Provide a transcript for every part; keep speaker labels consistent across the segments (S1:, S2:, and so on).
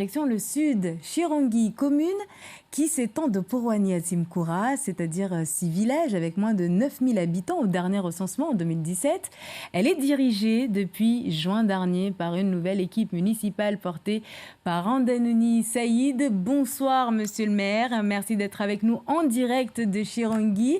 S1: Direction le sud, Chirongi, commune qui s'étend de Porwani à Tsimkoura, c'est-à-dire 6 villages avec moins de 9000 habitants au dernier recensement en 2017. Elle est dirigée depuis juin dernier par une nouvelle équipe municipale portée par Andanouni Saïd. Bonsoir monsieur le maire, merci d'être avec nous en direct de Chirongi.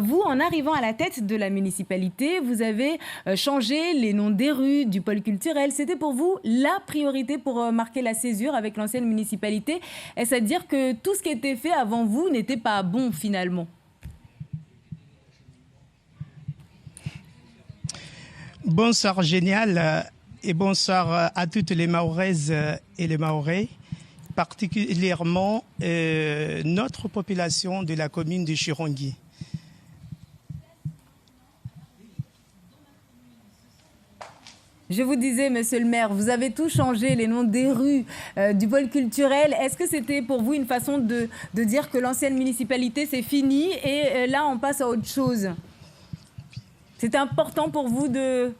S1: Vous, en arrivant à la tête de la municipalité, vous avez changé les noms des rues, du pôle culturel. C'était pour vous la priorité pour marquer la césure avec l'ancienne municipalité. Est-ce à dire que tout ce qui était fait avant vous n'était pas bon finalement?
S2: Bonsoir Génial et bonsoir à toutes les Mahoraises et les Mahorais, particulièrement notre population de la commune de Chirongi.
S1: Je vous disais, monsieur le maire, vous avez tout changé, les noms des rues, du pôle culturel. Est-ce que c'était pour vous une façon de dire que l'ancienne municipalité, c'est fini et là, on passe à autre chose? C'était important pour vous de...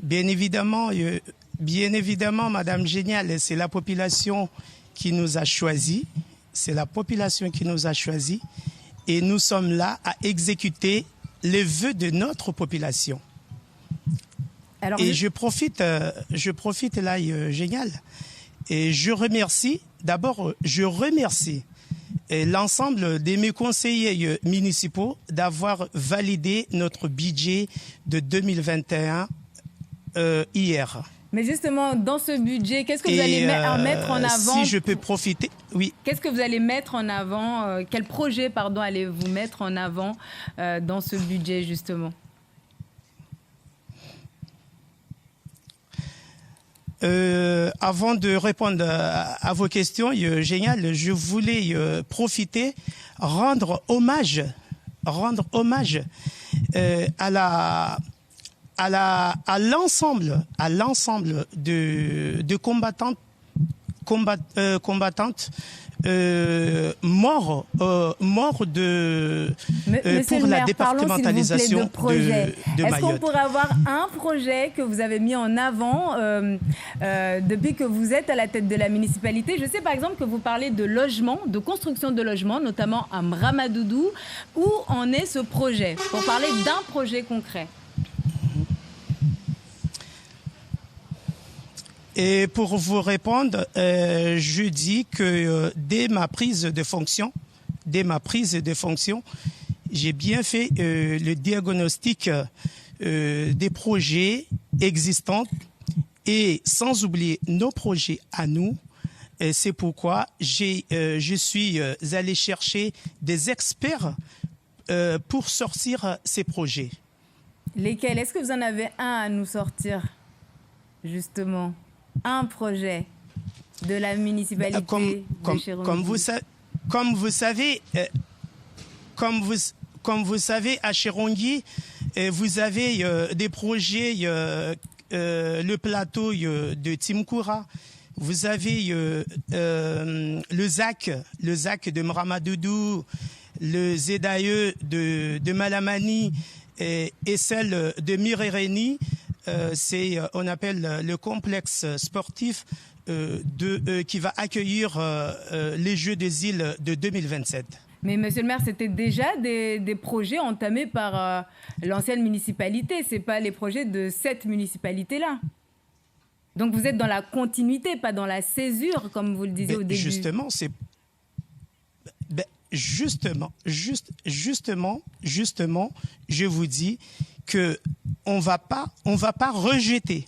S2: Bien évidemment, Madame Génial, c'est la population qui nous a choisis. C'est la population qui nous a choisis. Et nous sommes là à exécuter les vœux de notre population. Alors, et je profite là, Génial, et je remercie, d'abord, l'ensemble de mes conseillers municipaux d'avoir validé notre budget de 2021 hier.
S1: Mais justement, dans ce budget, qu'est-ce que vous allez mettre en avant?
S2: Si je peux profiter, oui.
S1: Qu'est-ce que vous allez mettre en avant? Quel projet, pardon, allez-vous mettre en avant dans ce budget, justement?
S2: Avant de répondre à vos questions, Génial, je voulais profiter, rendre hommage à l'ensemble de combattantes morts pour la départementalisation de Mayotte.
S1: Est-ce qu'on pourrait avoir un projet que vous avez mis en avant depuis que vous êtes à la tête de la municipalité? Je sais par exemple que vous parlez de logement, de construction de logements, notamment à Mramadoudou. Où en est ce projet? Pour parler d'un projet concret.
S2: Et pour vous répondre, je dis que dès ma prise de fonction, j'ai bien fait le diagnostic des projets existants et sans oublier nos projets à nous. C'est pourquoi je suis allé chercher des experts pour sortir ces projets.
S1: Lesquels? Est-ce que vous en avez un à nous sortir, justement? Un projet de la municipalité de Chirongi.
S2: Comme vous savez, à Chirongi, vous avez des projets, le plateau de Tsimkoura, vous avez le ZAC de Mramadoudou, le ZAE de Malamani et celle de Mirereni. On appelle le complexe sportif qui va accueillir les Jeux des îles de 2027.
S1: Mais monsieur le maire, c'était déjà des projets entamés par l'ancienne municipalité. Ce n'est pas les projets de cette municipalité-là. Donc vous êtes dans la continuité, pas dans la césure, comme vous le disiez au début.
S2: Justement, je vous dis que on va pas rejeter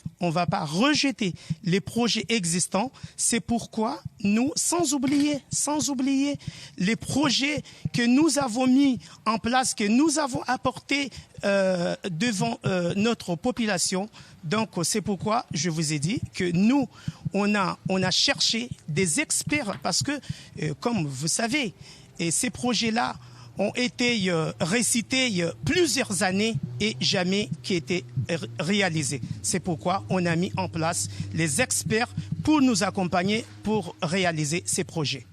S2: les projets existants. C'est pourquoi nous, sans oublier les projets que nous avons mis en place, que nous avons apportés devant notre population. Donc c'est pourquoi je vous ai dit que nous, on a cherché des experts parce que, comme vous savez, et ces projets-là ont été récités plusieurs années et jamais qui étaient réalisés. C'est pourquoi on a mis en place les experts pour nous accompagner pour réaliser ces projets.